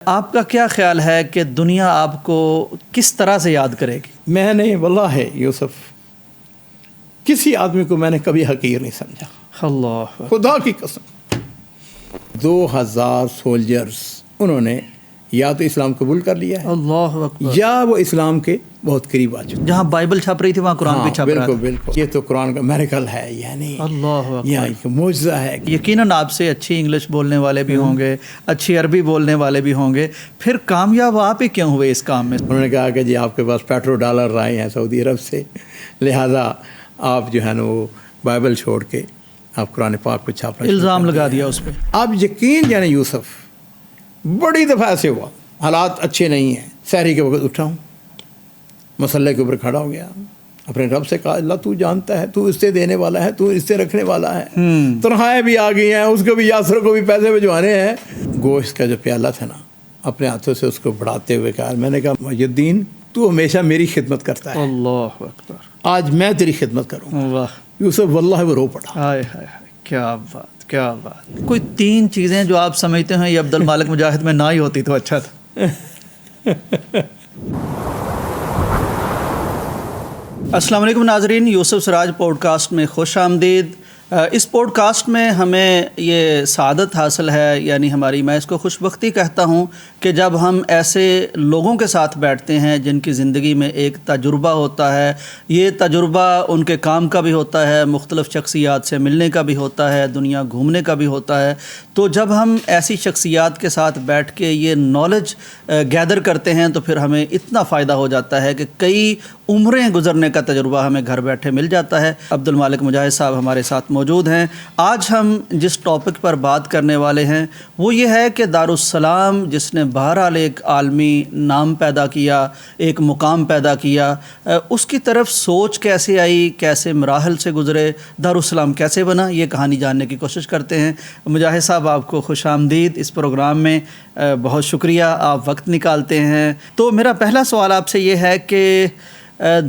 آپ کا کیا خیال ہے کہ دنیا آپ کو کس طرح سے یاد کرے گی؟ میں نے واللہ ہے یوسف، کسی آدمی کو میں نے کبھی حقیر نہیں سمجھا، اللہ خدا کی قسم۔ 2000 سولجرز انہوں نے یا تو اسلام قبول کر لیا ہے، اللہ اکبر، یا وہ اسلام کے بہت قریب آ چکے۔ جہاں بائبل چھپ رہی تھی وہاں قرآن بھی چھپ رہا بالکل تھا۔ بالکل، یہ تو قرآن کا میریکل ہے، یعنی اللہ اکبر، یہاں ایک معجزہ ہے۔ یقیناً آپ سے اچھی انگلش بولنے والے بھی ہوں گے، اچھی عربی بولنے والے بھی ہوں گے، پھر کامیاب آپ ہی کیوں ہوئے اس کام میں؟ انہوں نے کہا کہ جی آپ کے پاس پیٹرو ڈالر آئے ہیں سعودی عرب سے، لہٰذا آپ جو ہے نا وہ بائبل چھوڑ کے آپ قرآن پاک کو چھاپنا شروع الزام کر لگا دیا۔ دیا اس پہ۔ آپ یقین جانے یوسف، بڑی دفعہ ایسے ہوا، حالات اچھے نہیں ہیں، سحری کے وقت اٹھا ہوں، مسلح کے اوپر کھڑا ہو گیا، اپنے رب سے کہا اللہ تو جانتا ہے، تو اس سے دینے والا ہے، تو اس سے رکھنے والا ہے، تنخواہیں بھی آ گئی ہیں، اس کو بھی یاسر کو بھی پیسے بھجوانے ہیں۔ گوشت کا جو پیالہ تھا نا، اپنے ہاتھوں سے اس کو بڑھاتے ہوئے کہا، میں نے کہا محی الدین تو ہمیشہ میری خدمت کرتا ہے، اللہ اکبر، آج میں تیری خدمت کروں۔ واہ، یوسف واللہ وہ رو پڑا۔ ہائے ہائے ہائے، کیا بات، کیا بات۔ کوئی 3 چیزیں جو آپ سمجھتے ہیں یہ عبد المالک مجاہد میں نہ ہی ہوتی تو اچھا تھا۔ السلام علیکم ناظرین، یوسف سراج پوڈ کاسٹ میں خوش آمدید۔ اس پوڈ کاسٹ میں ہمیں یہ سعادت حاصل ہے، یعنی میں اس کو خوش بختی کہتا ہوں کہ جب ہم ایسے لوگوں کے ساتھ بیٹھتے ہیں جن کی زندگی میں ایک تجربہ ہوتا ہے، یہ تجربہ ان کے کام کا بھی ہوتا ہے، مختلف شخصیات سے ملنے کا بھی ہوتا ہے، دنیا گھومنے کا بھی ہوتا ہے، تو جب ہم ایسی شخصیات کے ساتھ بیٹھ کے یہ نالج گیدر کرتے ہیں تو پھر ہمیں اتنا فائدہ ہو جاتا ہے کہ کئی عمریں گزرنے کا تجربہ ہمیں گھر بیٹھے مل جاتا ہے۔ عبد المالک مجاہد صاحب ہمارے ساتھ موجود ہیں۔ آج ہم جس ٹاپک پر بات کرنے والے ہیں وہ یہ ہے کہ دارالسلام جس نے بہرحال ایک عالمی نام پیدا کیا، ایک مقام پیدا کیا، اس کی طرف سوچ کیسے آئی، کیسے مراحل سے گزرے، دارالسلام کیسے بنا، یہ کہانی جاننے کی کوشش کرتے ہیں۔ مجاہد صاحب آپ کو خوش آمدید اس پروگرام میں، بہت شکریہ آپ وقت نکالتے ہیں۔ تو میرا پہلا سوال آپ سے یہ ہے کہ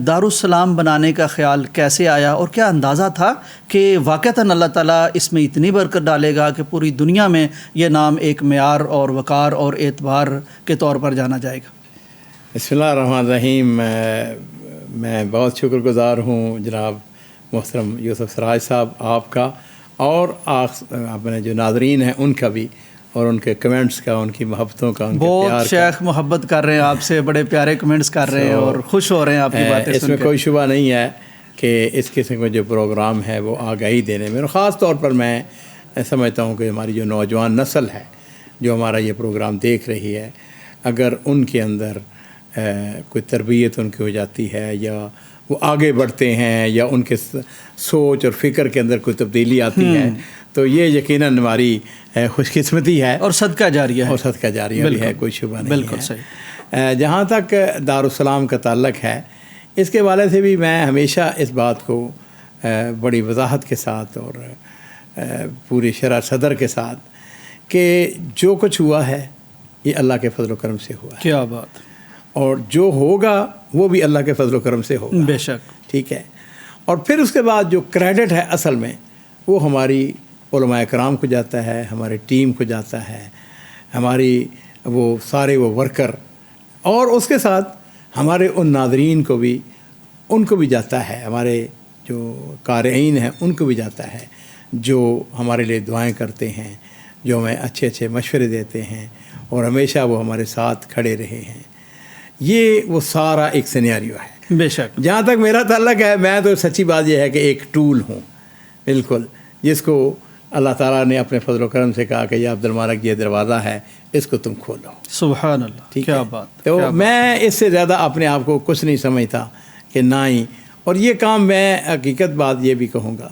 دارالسلام بنانے کا خیال کیسے آیا اور کیا اندازہ تھا کہ واقعتاً اللہ تعالیٰ اس میں اتنی برکت ڈالے گا کہ پوری دنیا میں یہ نام ایک معیار اور وقار اور اعتبار کے طور پر جانا جائے گا؟ بسم اللہ الرحمن الرحیم۔ میں بہت شکر گزار ہوں جناب محترم یوسف سراج صاحب آپ کا، اور اپنے جو ناظرین ہیں ان کا بھی، اور ان کے کمنٹس کا، ان کی محبتوں کا، ان کے پیار کا۔ بہت شیخ محبت کر رہے ہیں آپ سے، بڑے پیارے کمنٹس کر رہے ہیں اور خوش ہو رہے ہیں آپ کی باتیں سن کے۔ اس میں کوئی شبہ نہیں ہے کہ اس قسم کا جو پروگرام ہے وہ آگاہی دینے میں، اور خاص طور پر میں سمجھتا ہوں کہ ہماری جو نوجوان نسل ہے جو ہمارا یہ پروگرام دیکھ رہی ہے، اگر ان کے اندر کوئی تربیت ان کی ہو جاتی ہے، یا وہ آگے بڑھتے ہیں، یا ان کے سوچ اور فکر کے اندر کوئی تبدیلی آتی ہے، تو یہ یقیناً ہماری خوش قسمتی ہے اور صدقہ جاریہ ہے، اور صدقہ جاریہ بھی ہے، کوئی شبہ نہیں ہے۔ بالکل صحیح۔ جہاں تک دارالسلام کا تعلق ہے، اس کے والے سے بھی میں ہمیشہ اس بات کو بڑی وضاحت کے ساتھ اور پوری شرح صدر کے ساتھ کہ جو کچھ ہوا ہے یہ اللہ کے فضل و کرم سے ہوا ہے، کیا بات، اور جو ہوگا وہ بھی اللہ کے فضل و کرم سے ہوگا، بے شک، ٹھیک ہے۔ اور پھر اس کے بعد جو کریڈٹ ہے اصل میں وہ ہماری علماء کرام کو جاتا ہے، ہماری ٹیم کو جاتا ہے، ہماری وہ سارے وہ ورکر، اور اس کے ساتھ ہمارے ان ناظرین کو بھی، ان کو بھی جاتا ہے، ہمارے جو قارئین ہیں ان کو بھی جاتا ہے، جو ہمارے لیے دعائیں کرتے ہیں، جو ہمیں اچھے اچھے مشورے دیتے ہیں، اور ہمیشہ وہ ہمارے ساتھ کھڑے رہے ہیں۔ یہ وہ سارا ایک سینیریو ہے۔ بے شک۔ جہاں تک میرا تعلق ہے، میں تو سچی بات یہ ہے کہ ایک ٹول ہوں، بالکل، جس کو اللہ تعالیٰ نے اپنے فضل و کرم سے کہا کہ یہ عبد المالک یہ دروازہ ہے، اس کو تم کھولو۔ سبحان اللہ، ٹھیک کیا ہے؟ بات۔ تو میں اس سے زیادہ اپنے آپ کو کچھ نہیں سمجھتا کہ نہ ہی، اور یہ کام میں حقیقت بات یہ بھی کہوں گا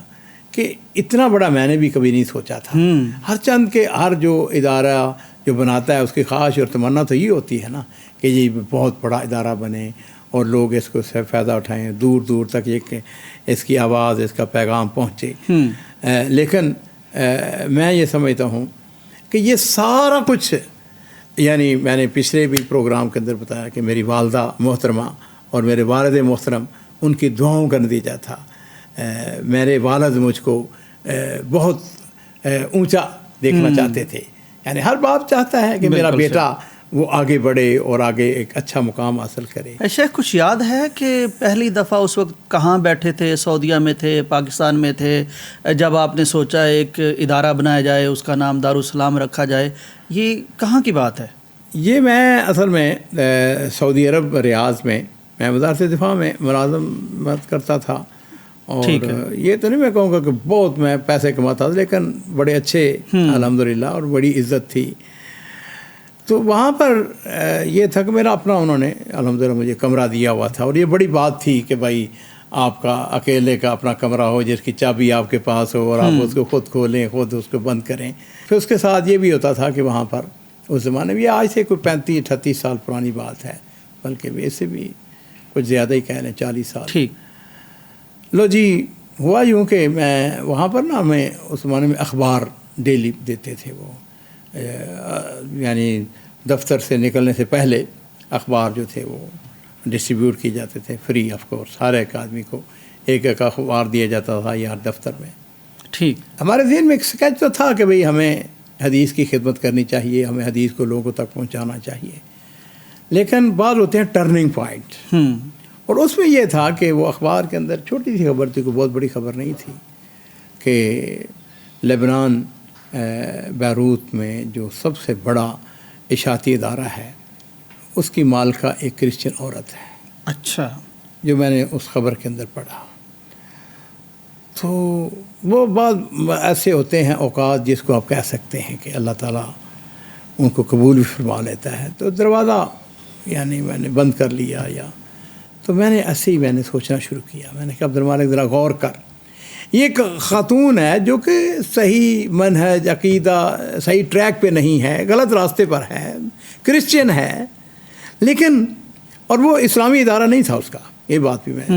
کہ اتنا بڑا میں نے بھی کبھی نہیں سوچا تھا۔ ہر چند کے ہر جو ادارہ جو بناتا ہے اس کی خواہش اور تمنا تو یہ ہوتی ہے نا کہ یہ بہت بڑا ادارہ بنے اور لوگ اس کو سے فائدہ اٹھائیں، دور دور تک یہ کہ اس کی آواز، اس کا پیغام پہنچے۔ لیکن میں یہ سمجھتا ہوں کہ یہ سارا کچھ، یعنی میں نے پچھلے بھی پروگرام کے اندر بتایا کہ میری والدہ محترمہ اور میرے والد محترم، ان کی دعاؤں کا نتیجہ تھا۔ میرے والد مجھ کو بہت اونچا دیکھنا چاہتے تھے، یعنی ہر باپ چاہتا ہے کہ میرا بیٹا وہ آگے بڑھے اور آگے ایک اچھا مقام حاصل کرے۔ شیخ کچھ یاد ہے کہ پہلی دفعہ اس وقت کہاں بیٹھے تھے؟ سعودیہ میں تھے، پاکستان میں تھے، جب آپ نے سوچا ایک ادارہ بنایا جائے، اس کا نام دارالسلام رکھا جائے؟ یہ کہاں کی بات ہے؟ یہ میں اصل میں سعودی عرب ریاض میں وزارت دفاع میں ملازمت کرتا تھا، اور یہ تو نہیں میں کہوں گا کہ بہت میں پیسے کماتا تھا، لیکن بڑے اچھے الحمدللہ اور بڑی عزت تھی۔ تو وہاں پر یہ تھا کہ میرا اپنا انہوں نے الحمدللہ مجھے کمرہ دیا ہوا تھا، اور یہ بڑی بات تھی کہ بھائی آپ کا اکیلے کا اپنا کمرہ ہو جس کی چابی آپ کے پاس ہو، اور آپ اس کو خود کھولیں، خود اس کو بند کریں۔ پھر اس کے ساتھ یہ بھی ہوتا تھا کہ وہاں پر اس زمانے میں، یہ آج سے کوئی 35-38 سال پرانی بات ہے، بلکہ اس سے بھی کچھ زیادہ ہی کہہ لیں 40 سال۔ ٹھیک لو جی، ہوا یوں کہ میں وہاں پر نا، ہمیں اس زمانے میں اخبار ڈیلی دیتے تھے، وہ یعنی دفتر سے نکلنے سے پہلے اخبار جو تھے وہ ڈسٹریبیوٹ کیے جاتے تھے فری آف کورس، ہر ایک آدمی کو ایک ایک اخبار دیا جاتا تھا یار دفتر میں۔ ٹھیک، ہمارے ذہن میں ایک سکیچ تو تھا کہ بھئی ہمیں حدیث کی خدمت کرنی چاہیے، ہمیں حدیث کو لوگوں تک پہنچانا چاہیے، لیکن بعض ہوتے ہیں ٹرننگ پوائنٹ، اور اس میں یہ تھا کہ وہ اخبار کے اندر چھوٹی سی خبر تھی، کوئی بہت بڑی خبر نہیں تھی، کہ لبنان بیروت میں جو سب سے بڑا اشاعتی ادارہ ہے اس کی مالکہ ایک کرسچن عورت ہے۔ اچھا، جو میں نے اس خبر کے اندر پڑھا، تو وہ بعض ایسے ہوتے ہیں اوقات جس کو آپ کہہ سکتے ہیں کہ اللہ تعالیٰ ان کو قبول بھی فرما لیتا ہے، تو دروازہ یعنی میں نے بند کر لیا، یا تو میں نے ایسے ہی میں نے سوچنا شروع کیا، میں نے کہا عبد المالک ذرا غور کر، یہ ایک خاتون ہے جو کہ صحیح منہج عقیدہ صحیح ٹریک پہ نہیں ہے، غلط راستے پر ہے، کرسچن ہے، لیکن اور وہ اسلامی ادارہ نہیں تھا اس کا، یہ بات بھی میں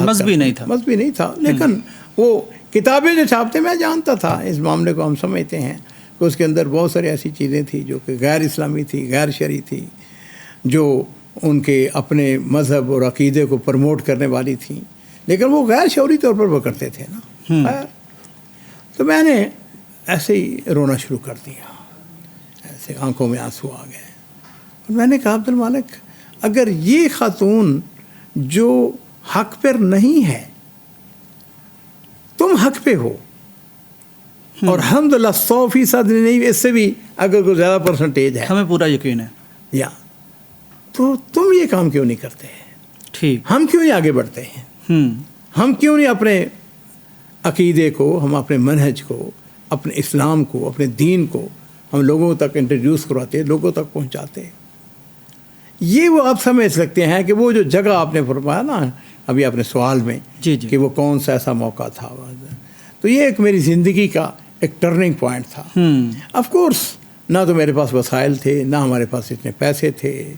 مذہبی نہیں تھا، لیکن وہ کتابیں جو چھاپتے میں جانتا تھا اس معاملے کو، ہم سمجھتے ہیں کہ اس کے اندر بہت ساری ایسی چیزیں تھیں جو کہ غیر اسلامی تھی، غیر شرعی تھی، جو ان کے اپنے مذہب اور عقیدے کو پروموٹ کرنے والی تھیں، لیکن وہ غیر شعوری طور پر وہ کرتے تھے نا۔ تو میں نے ایسے ہی رونا شروع کر دیا، ایسے آنکھوں میں آنسو آ گئے، اور میں نے کہا عبد المالک اگر یہ خاتون جو حق پر نہیں ہے، تم حق پہ ہو، اور الحمدللہ 100% نہیں، اس سے بھی اگر کوئی زیادہ پرسنٹیج ہے، ہمیں پورا یقین ہے، یا تو تم یہ کام کیوں نہیں کرتے ہیں؟ ٹھیک، ہم کیوں نہیں آگے بڑھتے ہیں؟ ہم کیوں نہیں اپنے عقیدے کو، ہم اپنے منہج کو، اپنے اسلام کو، اپنے دین کو ہم لوگوں تک انٹروڈیوس کرواتے، لوگوں تک پہنچاتے؟ یہ وہ آپ سمجھ سکتے ہیں کہ وہ جو جگہ آپ نے فرمایا نا ابھی اپنے سوال میں، جی کہ وہ کون سا ایسا موقع تھا، تو یہ ایک میری زندگی کا ایک ٹرننگ پوائنٹ تھا۔ آف کورس نہ تو میرے پاس وسائل تھے، نہ ہمارے پاس اتنے پیسے تھے،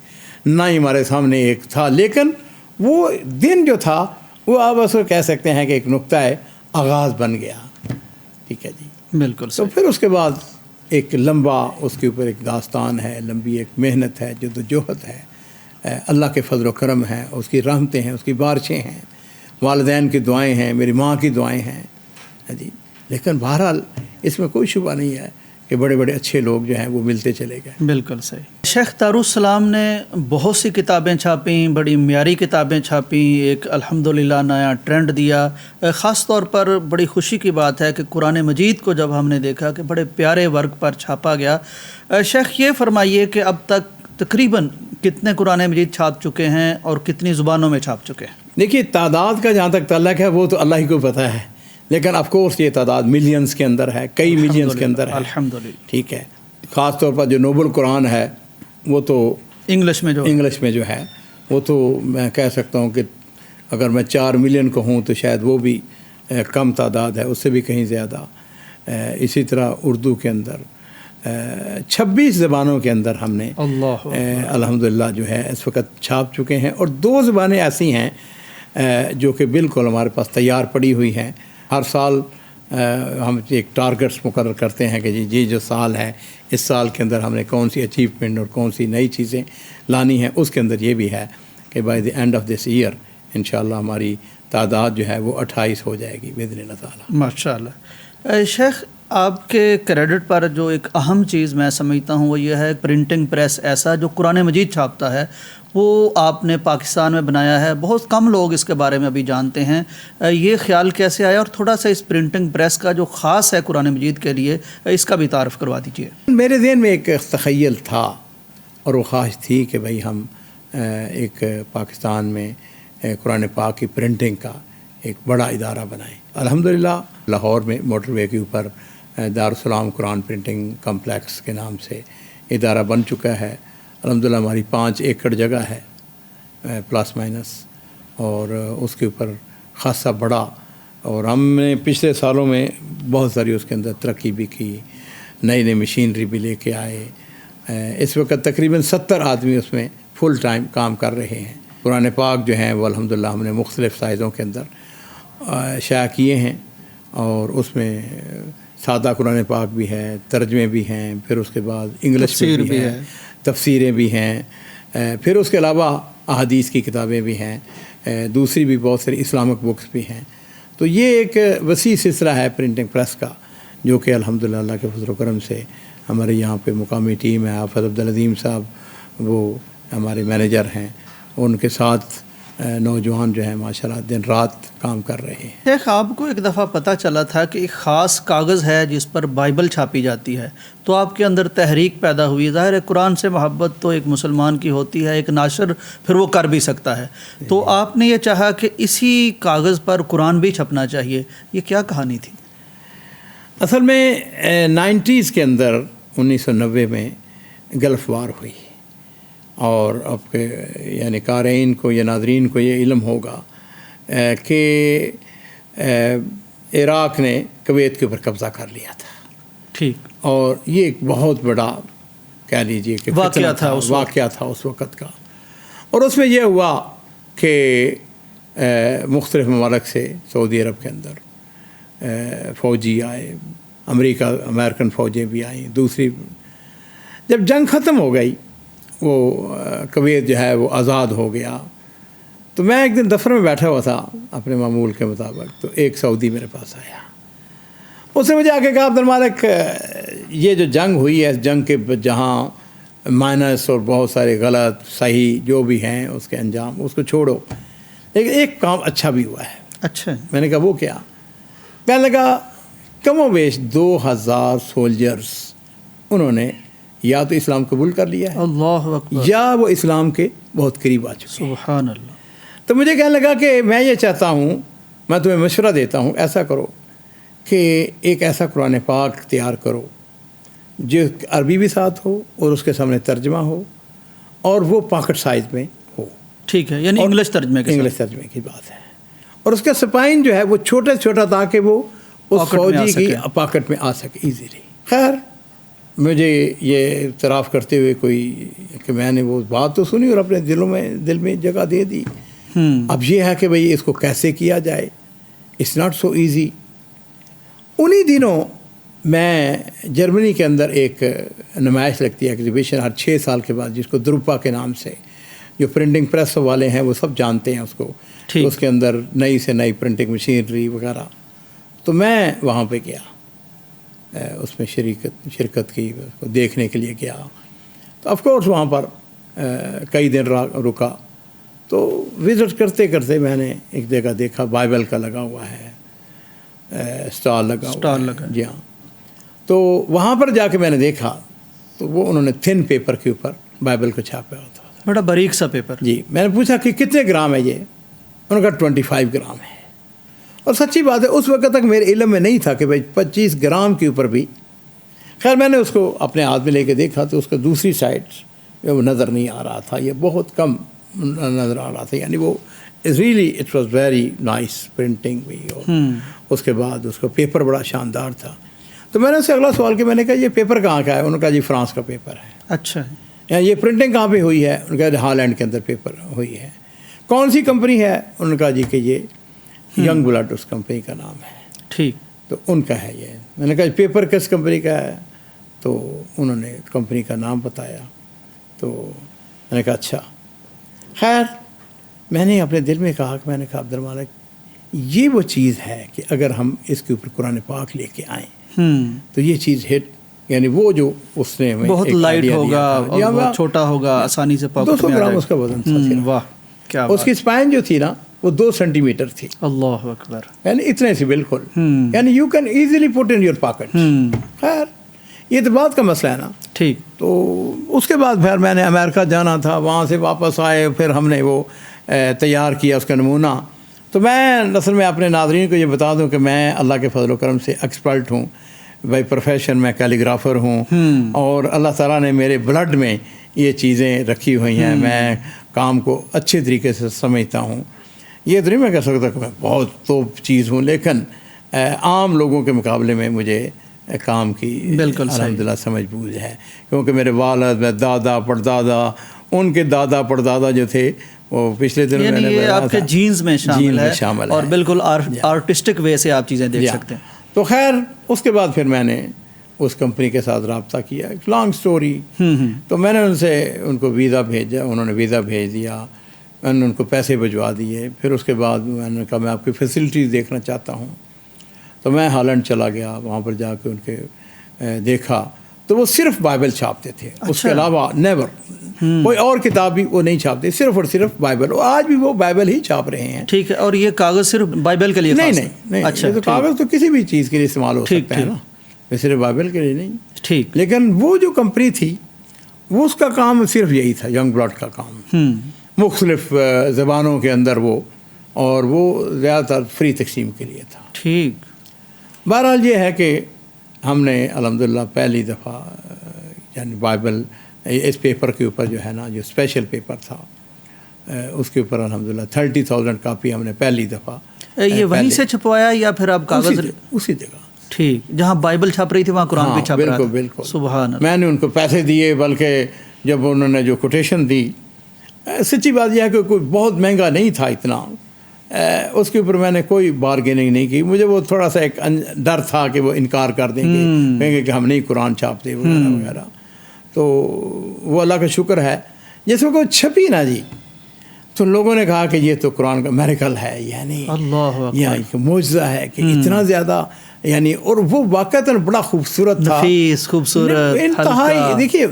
نہ ہی ہمارے سامنے ایک تھا، لیکن وہ دن جو تھا وہ آپ اس کو کہہ سکتے ہیں کہ ایک نقطہ آغاز بن گیا۔ ٹھیک ہے جی، بالکل۔ تو پھر اس کے بعد ایک لمبا اس کے اوپر ایک داستان ہے، لمبی ایک محنت ہے، جدوجہد ہے، اللہ کے فضل و کرم ہے، اس کی رحمتیں ہیں، اس کی بارشیں ہیں، والدین کی دعائیں ہیں، میری ماں کی دعائیں ہیں جی، لیکن بہرحال اس میں کوئی شبہ نہیں ہے کہ بڑے بڑے اچھے لوگ جو ہیں وہ ملتے چلے گئے۔ بالکل صحیح۔ شیخ دارالسلام نے بہت سی کتابیں چھاپیں، بڑی معیاری کتابیں چھاپیں، ایک الحمدللہ نیا ٹرینڈ دیا۔ خاص طور پر بڑی خوشی کی بات ہے کہ قرآن مجید کو جب ہم نے دیکھا کہ بڑے پیارے ورق پر چھاپا گیا۔ شیخ یہ فرمائیے کہ اب تک تقریباً کتنے قرآن مجید چھاپ چکے ہیں اور کتنی زبانوں میں چھاپ چکے ہیں؟ دیکھیے تعداد کا جہاں تک تعلق ہے وہ تو اللہ ہی کو پتہ ہے، لیکن آف کورس یہ تعداد ملینز کے اندر ہے، کئی ملینز کے اندر ہے الحمدللہ۔ ٹھیک ہے، خاص طور پر جو نوبل قرآن ہے وہ تو انگلش میں جو ہے وہ تو میں کہہ سکتا ہوں کہ اگر میں 4 ملین کہوں تو شاید وہ بھی کم تعداد ہے، اس سے بھی کہیں زیادہ۔ اسی طرح اردو کے اندر 26 زبانوں کے اندر ہم نے الحمدللہ جو ہے اس وقت چھاپ چکے ہیں، اور 2 زبانیں ایسی ہیں جو کہ بالکل ہمارے پاس تیار پڑی ہوئی ہیں۔ ہر سال ہم ایک ٹارگٹس مقرر کرتے ہیں کہ جی جو سال ہے اس سال کے اندر ہم نے کون سی اچیومنٹ اور کون سی نئی چیزیں لانی ہیں، اس کے اندر یہ بھی ہے کہ by the end of this year انشاءاللہ ہماری تعداد جو ہے وہ 28 ہو جائے گی باذن اللہ تعالیٰ۔ ماشاء اللہ۔ شیخ آپ کے کریڈٹ پر جو ایک اہم چیز میں سمجھتا ہوں وہ یہ ہے پرنٹنگ پریس ایسا جو قرآن مجید چھاپتا ہے، وہ آپ نے پاکستان میں بنایا ہے. بہت کم لوگ اس کے بارے میں ابھی جانتے ہیں. یہ خیال کیسے آیا، اور تھوڑا سا اس پرنٹنگ پریس کا جو خاص ہے قرآن مجید کے لیے اس کا بھی تعارف کروا دیجیے. میرے ذہن میں ایک تخیل تھا اور وہ خواہش تھی کہ بھئی ہم ایک پاکستان میں قرآن پاک کی پرنٹنگ کا ایک بڑا ادارہ بنائیں. الحمدللہ لاہور میں موٹر وے کے اوپر دارالسلام قرآن پرنٹنگ کمپلیکس کے نام سے ادارہ بن چکا ہے. الحمدللہ ہماری 5 ایکڑ جگہ ہے پلس مائنس، اور اس کے اوپر خاصا بڑا، اور ہم نے پچھلے سالوں میں بہت ساری اس کے اندر ترقی بھی کی، نئی مشینری بھی لے کے آئے. اس وقت تقریباً 70 آدمی اس میں فل ٹائم کام کر رہے ہیں. قرآن پاک جو ہیں وہ الحمدللہ ہم نے مختلف سائزوں کے اندر شائع کیے ہیں، اور اس میں سادہ قرآن پاک بھی ہے، ترجمے بھی ہیں، پھر اس کے بعد انگلش میں بھی ہے، تفسیریں بھی ہیں، پھر اس کے علاوہ احادیث کی کتابیں بھی ہیں، دوسری بھی بہت ساری اسلامک بکس بھی ہیں. تو یہ ایک وسیع سلسلہ ہے پرنٹنگ پریس کا، جو کہ الحمدللہ اللہ کے فضل و کرم سے ہمارے یہاں پہ مقامی ٹیم ہے. حافظ عبدالعظیم صاحب وہ ہمارے مینیجر ہیں، ان کے ساتھ نوجوان جو ہیں ماشاءاللہ دن رات کام کر رہے ہیں. شیخ، آپ کو ایک دفعہ پتہ چلا تھا کہ ایک خاص کاغذ ہے جس پر بائبل چھاپی جاتی ہے، تو آپ کے اندر تحریک پیدا ہوئی. ظاہر ہے قرآن سے محبت تو ایک مسلمان کی ہوتی ہے، ایک ناشر پھر وہ کر بھی سکتا ہے، تو آپ نے یہ چاہا کہ اسی کاغذ پر قرآن بھی چھپنا چاہیے. یہ کیا کہانی تھی؟ اصل میں 90s کے اندر 1990 میں گلف وار ہوئی، اور اب کے یعنی قارئین کو یا ناظرین کو یہ علم ہوگا کہ عراق نے کویت کے اوپر قبضہ کر لیا تھا. ٹھیک. اور یہ ایک بہت بڑا کہہ لیجیے کہ واقعہ تھا اس وقت کا. اور اس میں یہ ہوا کہ مختلف ممالک سے سعودی عرب کے اندر فوجی آئے، امریکن فوجیں بھی آئیں. دوسری جب جنگ ختم ہو گئی، وہ کویت جو ہے وہ آزاد ہو گیا، تو میں ایک دن دفتر میں بیٹھا ہوا تھا اپنے معمول کے مطابق، تو ایک سعودی میرے پاس آیا. اس نے مجھے آ کے کہا، عبد المالک یہ جو جنگ ہوئی ہے، اس جنگ کے جہاں مائنس اور بہت سارے غلط صحیح جو بھی ہیں اس کے انجام، اس کو چھوڑو، لیکن ایک کام اچھا بھی ہوا ہے. اچھا. میں نے کہا وہ کیا؟ کہنے لگا کم و بیش 2000 سولجرز انہوں نے یا تو اسلام قبول کر لیا ہے، اللہ اکبر، یا وہ اسلام کے بہت قریب آ چکے. سبحان اللہ. تو مجھے کہنے لگا کہ میں یہ چاہتا ہوں، میں تمہیں مشورہ دیتا ہوں، ایسا کرو کہ ایک ایسا قرآن پاک تیار کرو جو عربی بھی ساتھ ہو اور اس کے سامنے ترجمہ ہو، اور وہ پاکٹ سائز میں ہو. ٹھیک ہے، یعنی انگلش ترجمے کے ساتھ. انگلش ترجمے کی بات ہے. اور اس کا سپائن جو ہے وہ چھوٹا تاکہ وہ اس فوجی کی پاکٹ میں آ سکے ایزیلی. خیر، مجھے یہ اعتراف کرتے ہوئے کوئی کہ میں نے وہ بات تو سنی اور اپنے دل میں جگہ دے دی. اب یہ ہے کہ بھئی اس کو کیسے کیا جائے، اٹس ناٹ سو ایزی. انہی دنوں میں جرمنی کے اندر ایک نمائش لگتی ہے، ایگزیبیشن، ہر 6 سال کے بعد، جس کو دروپا کے نام سے، جو پرنٹنگ پریس والے ہیں وہ سب جانتے ہیں اس کو. اس کے اندر نئی سے نئی پرنٹنگ مشینری وغیرہ. تو میں وہاں پہ گیا، اس میں شرکت کی، اس کو دیکھنے کے لیے گیا. تو آف کورس وہاں پر کئی دن رکا. تو وزٹ کرتے کرتے میں نے ایک جگہ دیکھا بائبل کا لگا ہوا ہے، اسٹال لگا. جی ہاں. تو وہاں پر جا کے میں نے دیکھا تو وہ انہوں نے تھن پیپر کے اوپر بائبل کو چھاپا ہوتا تھا، بڑا باریک سا پیپر. جی. میں نے پوچھا کہ کتنے گرام ہے یہ؟ انہوں نے کہا 25 گرام ہے. اور سچی بات ہے اس وقت تک میرے علم میں نہیں تھا کہ بھائی 25 گرام کے اوپر بھی. خیر میں نے اس کو اپنے ہاتھ میں لے کے دیکھا تو اس کا دوسری سائڈ وہ نظر نہیں آ رہا تھا، یہ بہت کم نظر آ رہا تھا. یعنی وہ really it was very nice printing بھی. اور اس کے بعد اس کا پیپر بڑا شاندار تھا. تو میں نے اس سے اگلا سوال کیا، میں نے کہا یہ پیپر کہاں کا ہے؟ انہوں نے کہا جی فرانس کا پیپر ہے. اچھا. یہ پرنٹنگ کہاں پہ ہوئی ہے؟ انہوں نے کہا ہالینڈ کے اندر پیپر ہوئی ہے. کون سی کمپنی ہے؟ انہوں نے کہا جی کہ یہ ینگ بلڈ اس کمپنی کا نام ہے. ٹھیک. تو ان کا ہے یہ. میں نے کہا پیپر کس کمپنی کا ہے؟ تو انہوں نے کمپنی کا نام بتایا. تو میں نے کہا اچھا. خیر میں نے اپنے دل میں کہا کہ میں نے کہا عبد المالک یہ وہ چیز ہے کہ اگر ہم اس کے اوپر قرآن پاک لے کے آئیں تو یہ چیز ہٹ، یعنی وہ جو اس نے ہمیں بہت ایک لائٹ idea ہوگا دیا اور تھا، بہت چھوٹا ہوگا، آسانی سے پاکٹ 200 میں آ گرام جائے اس کا وزن تھا صرف۔ واہ کیا اس کی اسپائن جو تھی نا وہ 2 سینٹی میٹر تھی، اللہ اکبر، یعنی اتنے سی بالکل، یعنی you can easily put in your pocket. خیر یہ تو بعد کا مسئلہ ہے نا۔ ٹھیک، تو اس کے بعد پھر میں نے امریکہ جانا تھا، وہاں سے واپس آئے، پھر ہم نے وہ تیار کیا اس کا نمونہ۔ تو میں اصل میں اپنے ناظرین کو یہ بتا دوں کہ میں اللہ کے فضل و کرم سے ایکسپرٹ ہوں، بائی پروفیشن میں کیلیگرافر ہوں، اور اللہ تعالیٰ نے میرے بلڈ میں یہ چیزیں رکھی ہوئی ہیں، میں کام کو اچھے طریقے سے سمجھتا ہوں۔ یہ تو نہیں میں کہہ سکتا کہ میں بہت توپ چیز ہوں، لیکن عام لوگوں کے مقابلے میں مجھے کام کی بالکل الحمدللہ سمجھ بوجھ ہے، کیونکہ میرے والد، میرے دادا پردادا، ان کے دادا پردادا جو تھے وہ پچھلے دنوں میں یعنی نے یہ آپ کے جینز میں شامل ہے اور بالکل آرٹسٹک وے سے آپ چیزیں دیکھ سکتے ہیں۔ تو خیر اس کے بعد پھر میں نے اس کمپنی کے ساتھ رابطہ کیا، ایک لانگ سٹوری۔ تو میں نے ان سے ان کو ویزا بھیجا، انہوں نے ویزا بھیج دیا، میں نے ان کو پیسے بھجوا دیے۔ پھر اس کے بعد میں نے کہا میں آپ کی فیسلٹیز دیکھنا چاہتا ہوں، تو میں ہالینڈ چلا گیا، وہاں پر جا کے ان کے دیکھا تو وہ صرف بائبل چھاپتے تھے، اس کے علاوہ نیور کوئی اور کتاب بھی وہ نہیں چھاپتے، صرف اور صرف بائبل، اور آج بھی وہ بائبل ہی چھاپ رہے ہیں۔ ٹھیک ہے، اور یہ کاغذ صرف بائبل کے لیے خاص ہے؟ نہیں، اچھا، یہ تو کاغذ تو کسی بھی چیز کے لیے استعمال ہو سکتا ہے نا، صرف بائبل کے لیے نہیں۔ ٹھیک، لیکن وہ جو کمپنی تھی وہ اس کا کام صرف یہی تھا، ینگ بلڈ کا کام، مختلف زبانوں کے اندر وہ، اور وہ زیادہ تر فری تقسیم کے لیے تھا۔ ٹھیک، بہرحال یہ ہے کہ ہم نے الحمدللہ پہلی دفعہ یعنی بائبل اس پیپر کے اوپر جو ہے نا، جو اسپیشل پیپر تھا اس کے اوپر الحمدللہ 30,000 کاپی ہم نے پہلی دفعہ یہ وہیں سے چھپوایا یا پھر آپ کاغذ؟ اسی جگہ، ٹھیک، جہاں بائبل چھپ رہی تھی وہاں قرآن بھی چھپ رہا تھا؟ بالکل۔ سبحان اللہ۔ میں نے ان کو پیسے دیے، بلکہ جب انہوں نے جو کوٹیشن دی، سچی بات یہ ہے کہ کوئی بہت مہنگا نہیں تھا اتنا، اس کے اوپر میں نے کوئی بارگیننگ نہیں کی۔ مجھے وہ تھوڑا سا ایک ڈر تھا کہ وہ انکار کر دیں گے، کہیں گے کہ ہم نہیں قرآن چھاپتے وغیرہ وغیرہ۔ تو وہ اللہ کا شکر ہے جس میں کوئی چھپی نا جی، تو لوگوں نے کہا کہ یہ تو قرآن کا میریکل ہے، یعنی یہ معجزہ ہے کہ اتنا زیادہ، یعنی، اور وہ واقعتاً بڑا خوبصورت تھا، نفیس، خوبصورت، انتہائی۔ دیکھیے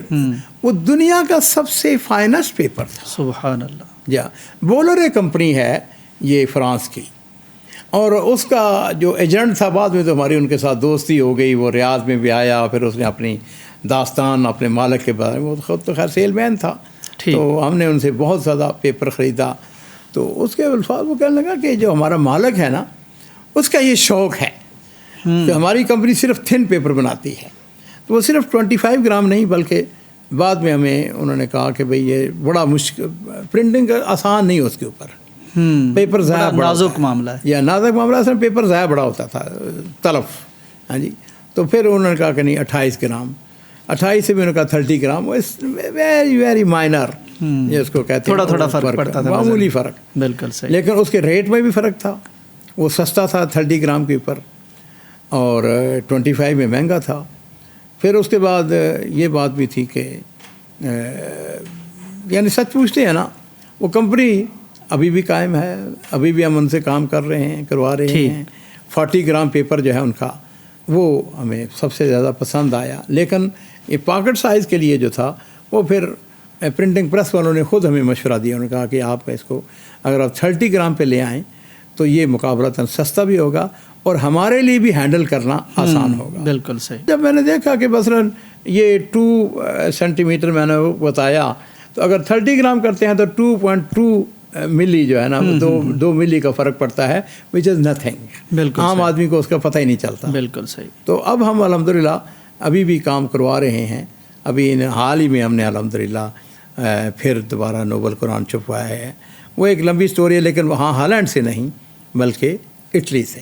وہ دنیا کا سب سے فائنسٹ پیپر تھا، سبحان اللہ۔ جا بولرے کمپنی ہے یہ فرانس کی، اور اس کا جو ایجنٹ تھا بعد میں تو ہماری ان کے ساتھ دوستی ہو گئی، وہ ریاض میں بھی آیا، پھر اس نے اپنی داستان اپنے مالک کے بارے میں، وہ خود تو خیر سیل مین تھا، تو ہم نے ان سے بہت زیادہ پیپر خریدا۔ تو اس کے الفاظ وہ کہنے لگا کہ جو ہمارا مالک ہے نا اس کا یہ شوق ہے کہ ہماری کمپنی صرف تھن پیپر بناتی ہے، تو وہ صرف 25 گرام نہیں، بلکہ بعد میں ہمیں انہوں نے کہا کہ بھئی یہ بڑا مشکل، پرنٹنگ آسان نہیں، اس کے اوپر پیپر ضائع، نازک معاملہ ہے، یا نازک معاملہ، اصل پیپر ضائع بڑا ہوتا تھا، تلف۔ ہاں جی، تو پھر انہوں نے کہا کہ نہیں 28 گرام، 28 سے بھی انہوں نے کہا 30 گرام، وہ ویری ویری مائنر، یہ اس کو کہتے ہیں، تھوڑا فرق پڑتا تھا، معمولی فرق، بالکل صحیح، لیکن اس کے ریٹ میں بھی فرق تھا، وہ سستا تھا 30 گرام کے اوپر، اور 25 میں مہنگا تھا۔ پھر اس کے بعد یہ بات بھی تھی کہ یعنی سچ پوچھتے ہیں نا، وہ کمپنی ابھی بھی قائم ہے، ابھی بھی ہم ان سے کام کر رہے ہیں، کروا رہے ہیں۔ 40 گرام پیپر جو ہے ان کا، وہ ہمیں سب سے زیادہ پسند آیا، لیکن یہ پاکٹ سائز کے لیے جو تھا وہ پھر پرنٹنگ پریس والوں نے خود ہمیں مشورہ دیا، انہوں نے کہا کہ آپ اس کو اگر آپ 30 گرام پہ لے آئیں تو یہ مقابلتاً سستا بھی ہوگا اور ہمارے لیے بھی ہینڈل کرنا آسان ہوگا۔ بالکل صحیح۔ جب میں نے دیکھا کہ مثلاً یہ 2 سینٹی میٹر میں نے بتایا، تو اگر 30 گرام کرتے ہیں تو 2.2 ملی جو ہے نا، 2 ملی کا فرق پڑتا ہے، وچ از نتھنگ، بالکل عام آدمی کو اس کا پتہ ہی نہیں چلتا۔ بالکل صحیح۔ تو اب ہم الحمدللہ ابھی بھی کام کروا رہے ہیں، ابھی حال ہی میں ہم نے الحمدللہ پھر دوبارہ نوبل قرآن چھپوایا ہے، وہ ایک لمبی سٹوری ہے، لیکن وہاں ہالینڈ سے نہیں بلکہ اٹلی سے۔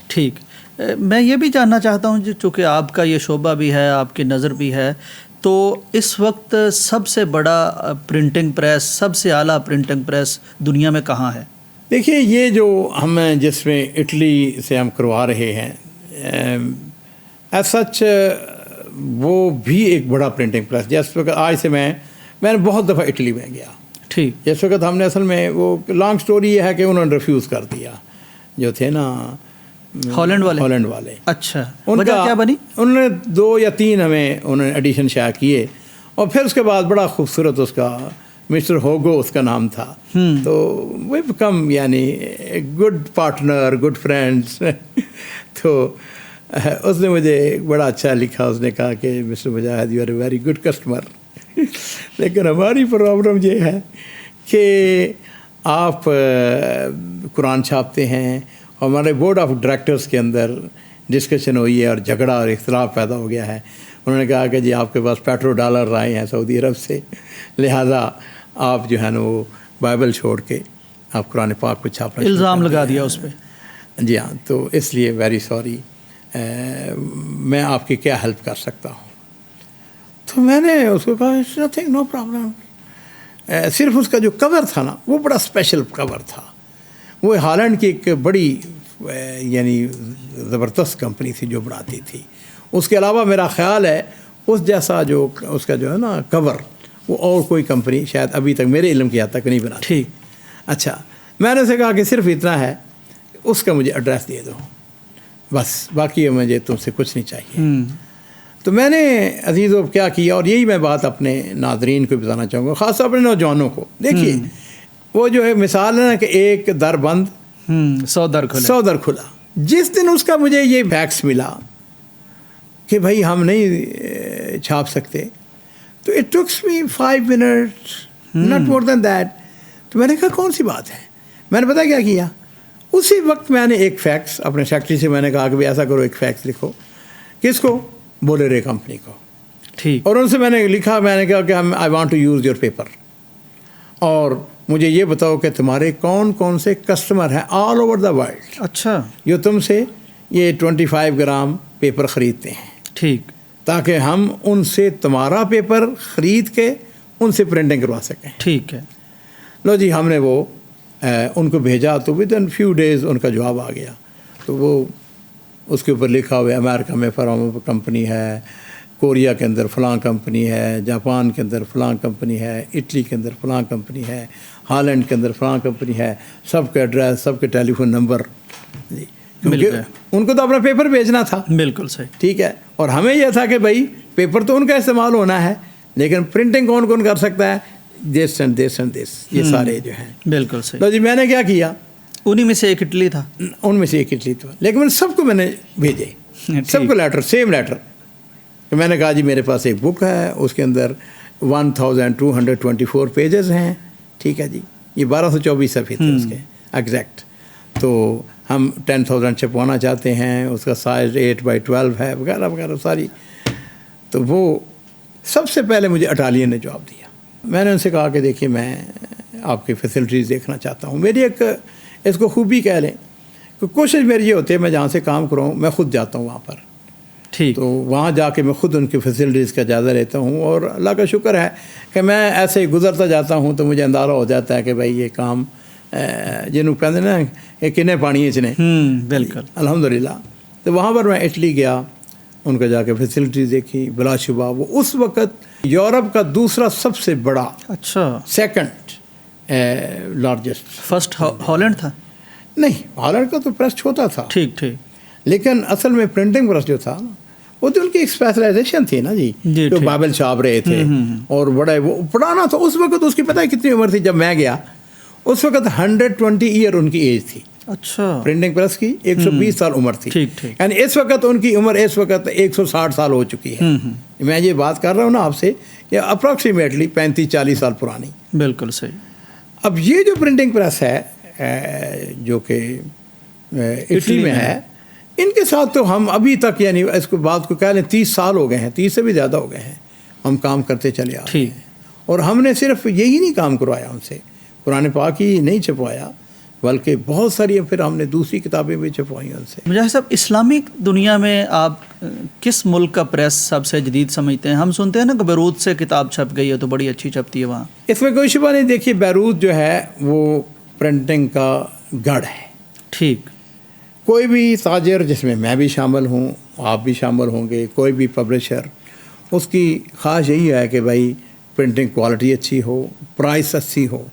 ٹھیک، میں یہ بھی جاننا چاہتا ہوں چونکہ آپ کا یہ شعبہ بھی ہے، آپ کی نظر بھی ہے، تو اس وقت سب سے بڑا پرنٹنگ پریس، سب سے اعلیٰ پرنٹنگ پریس دنیا میں کہاں ہے؟ دیکھیے یہ جو ہم جس میں اٹلی سے ہم کروا رہے ہیں، ایز سچ وہ بھی ایک بڑا پرنٹنگ پریس، جس وقت آج سے میں نے بہت دفعہ اٹلی میں گیا۔ ٹھیک، جس وقت ہم نے اصل میں وہ لانگ سٹوری یہ ہے کہ انہوں نے ریفیوز کر دیا، جو تھے نا ہالینڈ والے؟ ہالینڈ والے. اچھا, وجہ کیا بنی؟ انہوں نے 2 یا 3 ہمیں انہوں نے ایڈیشن شائع کیے, اور پھر اس کے بعد بڑا خوبصورت اس کا مسٹر ہوگو اس کا نام تھا. تو وہ بیکم یعنی گڈ پارٹنر, گڈ فرینڈس. تو اس نے مجھے بڑا اچھا لکھا, اس نے کہا کہ mister Mujahid you are a very good customer, لیکن ہماری پرابلم یہ ہے کہ آپ قرآن چھاپتے ہیں, ہمارے بورڈ آف ڈائریکٹرز کے اندر ڈسکشن ہوئی ہے اور جھگڑا اور اختلاف پیدا ہو گیا ہے. انہوں نے کہا کہ جی آپ کے پاس پیٹرو ڈالر آئے ہیں سعودی عرب سے, لہٰذا آپ جو ہے نا وہ بائبل چھوڑ کے آپ قرآن پاک کو چھاپنا, الزام لگا دیا اس پہ. جی ہاں, تو اس لیے ویری سوری, میں آپ کی کیا ہیلپ کر سکتا ہوں. تو میں نے اس کو کہا اٹس نتھنگ, نو پرابلم. صرف اس کا جو کور تھا نا وہ بڑا اسپیشل کور تھا. وہ ہالینڈ کی ایک بڑی یعنی زبردست کمپنی تھی جو بناتی تھی. اس کے علاوہ میرا خیال ہے اس جیسا جو اس کا جو ہے نا کور وہ اور کوئی کمپنی شاید ابھی تک میرے علم کی حد تک نہیں بناتی. ٹھیک. اچھا, میں نے اسے کہا کہ صرف اتنا ہے, اس کا مجھے ایڈریس دے دو بس, باقی مجھے تم سے کچھ نہیں چاہیے. تو میں نے عزیزو کیا کیا, اور یہی میں بات اپنے ناظرین کو بتانا چاہوں گا, خاص طور پر نوجوانوں کو. دیکھیے وہ جو ہے مثال ہے نا کہ ایک در بند 100 در کھلا. جس دن اس کا مجھے یہ فیکس ملا کہ بھائی ہم نہیں چھاپ سکتے, تو it takes me 5 minutes, not more than that. تو میں نے کہا کون سی بات ہے. میں نے پتہ کیا کیا, اسی وقت میں نے ایک فیکس اپنے سیکرٹری سے میں نے کہا کہ بھائی ایسا کرو, ایک فیکس لکھو. کس کو؟ بولرے کمپنی کو. ٹھیک. اور ان سے میں نے لکھا, میں نے کہا کہ I want to use your paper, اور مجھے یہ بتاؤ کہ تمہارے کون کون سے کسٹمر ہیں آل اوور دا ورلڈ. اچھا. جو تم سے یہ 25 گرام پیپر خریدتے ہیں. ٹھیک. تاکہ ہم ان سے تمہارا پیپر خرید کے ان سے پرنٹنگ کروا سکیں. ٹھیک ہے. لو جی, ہم نے وہ ان کو بھیجا, تو ود ان فیو ڈیز ان کا جواب آ گیا. تو وہ اس کے اوپر لکھا ہوا ہے امریکہ میں فلاں کمپنی ہے, کوریا کے اندر فلاں کمپنی ہے, جاپان کے اندر فلاں کمپنی ہے, اٹلی کے اندر فلاں کمپنی ہے, ہالینڈ کے اندر فلاں کمپنی ہے, سب کے ایڈریس, سب کے ٹیلی فون نمبر. جی, کیونکہ ان کو تو اپنا پیپر بھیجنا تھا. بالکل صحیح. ٹھیک ہے. اور ہمیں یہ تھا کہ بھائی پیپر تو ان کا استعمال ہونا ہے, لیکن پرنٹنگ کون کون کر سکتا ہے, this and this and this, یہ سارے جو ہیں. بالکل صحیح. تو جی میں نے کیا کیا, انہیں میں سے ایک اٹلی تھا. ان میں سے ایک اٹلی تھا, لیکن میں سب کو میں نے بھیجے, سب کو لیٹر, سیم لیٹر. تو میں نے کہا جی میرے پاس ایک بک ہے, اس کے اندر 1224 پیجز ہیں. ٹھیک ہے جی, یہ 1224 صفحے تھے اس کے ایگزیکٹ. تو ہم 10,000 چھپوانا چاہتے ہیں, اس کا سائز 8x12 ہے, وغیرہ وغیرہ ساری. تو وہ سب سے پہلے مجھے اٹالین نے جواب دیا. میں نے ان سے کہا کہ دیکھیے میں آپ کی فیسلٹیز دیکھنا چاہتا ہوں. میری ایک اس کو خوبی کہہ لیں کہ کوشش میری یہ ہوتی ہے, میں جہاں سے کام کروں میں خود جاتا ہوں وہاں پر. ٹھیک. تو وہاں جا کے میں خود ان کی فیسلٹیز کا جائزہ لیتا ہوں, اور اللہ کا شکر ہے کہ میں ایسے ہی گزرتا جاتا ہوں تو مجھے اندازہ ہو جاتا ہے کہ بھائی یہ کام جنہوں کہتے ہیں نا کہ کنے پانی اچنے. بالکل الحمدللہ. تو وہاں پر میں اٹلی گیا, ان کو جا کے فیسلٹیز دیکھی. بلا شبہ وہ اس وقت یورپ کا دوسرا سب سے بڑا, اچھا, سیکنڈ لارجسٹ. فرسٹ ہالینڈ تھا؟ نہیں, ہالینڈ کا تو پریس چھوٹا تھا. ٹھیک ٹھیک. لیکن اصل میں پرنٹنگ پریس جو تھا وہ تو ان کی ایک اسپیشلائزیشن تھی نا جی, جو بائبل چھاپ رہے تھے, اور بڑا وہ پرانا تھا. اس وقت اس کی پتہ ہے کتنی عمر تھی جب میں گیا, اس وقت 120 ایئر ان کی ایج تھی. اچھا. پرنٹنگ پریس کی 120 سال عمر تھی. ٹھیک ٹھیک. یعنی اس وقت ان کی عمر اس وقت 160 سال ہو چکی ہے. میں یہ بات کر رہا ہوں نا آپ سے, یہ اپروکسیمیٹلی 35-40 سال پرانی. بالکل صحیح. اب یہ جو پرنٹنگ پریس ہے جو کہ اٹلی میں ہے, ان کے ساتھ تو ہم ابھی تک یعنی اس کو بات کو کہہ لیں 30 سال ہو گئے ہیں, 30 سے بھی زیادہ ہو گئے ہیں, ہم کام کرتے چلے آ رہے ہیں. اور ہم نے صرف یہی نہیں کام کروایا ان سے, قرآن پاک ہی نہیں چھپوایا, بلکہ بہت ساری پھر ہم نے دوسری کتابیں بھی چھپوائی ان سے. مجاہد صاحب, اسلامک دنیا میں آپ کس ملک کا پریس سب سے جدید سمجھتے ہیں؟ ہم سنتے ہیں نا کہ بیروت سے کتاب چھپ گئی ہے تو بڑی اچھی چھپتی ہے وہاں. اس میں کوئی شبہ نہیں. دیکھیے بیروت جو ہے وہ پرنٹنگ کا گڑھ ہے. ٹھیک. کوئی بھی تاجر, جس میں میں بھی شامل ہوں, آپ بھی شامل ہوں گے, کوئی بھی پبلشر, اس کی خواہش یہی ہے کہ بھائی پرنٹنگ کوالٹی اچھی ہو, پرائس اچھی ہو.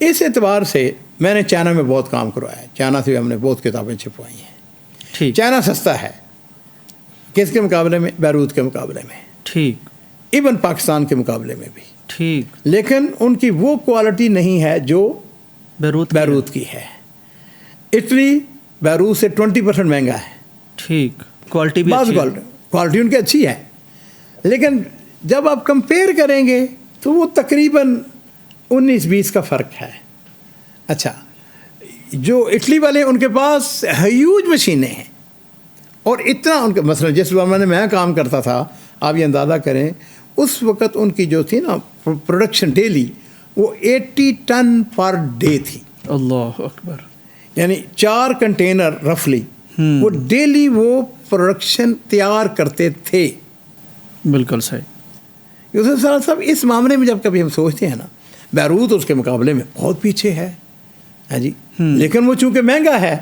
اس اعتبار سے میں نے چائنا میں بہت کام کروایا ہے. چائنا سے بھی ہم نے بہت کتابیں چھپوائی ہیں. ٹھیک چائنا سستا ہے کس کے مقابلے میں؟ بیروت کے مقابلے میں، ٹھیک ایون پاکستان کے مقابلے میں بھی، ٹھیک لیکن ان کی وہ کوالٹی نہیں ہے جو بیروت کی ہے۔ اٹلی بیروت سے 20% مہنگا ہے، ٹھیک کوالٹی بھی بعض کوالٹی ان کی اچھی ہے، لیکن جب آپ کمپیئر کریں گے تو وہ تقریباً 19-20 کا فرق ہے۔ اچھا، جو اٹلی والے ان کے پاس ہیوج مشینیں ہیں، اور اتنا ان کے مثلا جس زمانے میں کام کرتا تھا، آپ یہ اندازہ کریں اس وقت ان کی جو تھی نا پروڈکشن ڈیلی، وہ 80 ٹن پر ڈے تھی۔ اللہ اکبر، یعنی 4 کنٹینر رفلی وہ ڈیلی وہ پروڈکشن تیار کرتے تھے۔ بالکل صحیح۔ یوسف صاحب اس معاملے میں جب کبھی ہم سوچتے ہیں نا، بیروت اس کے مقابلے میں بہت پیچھے ہے، ہاں جی، لیکن وہ چونکہ مہنگا ہے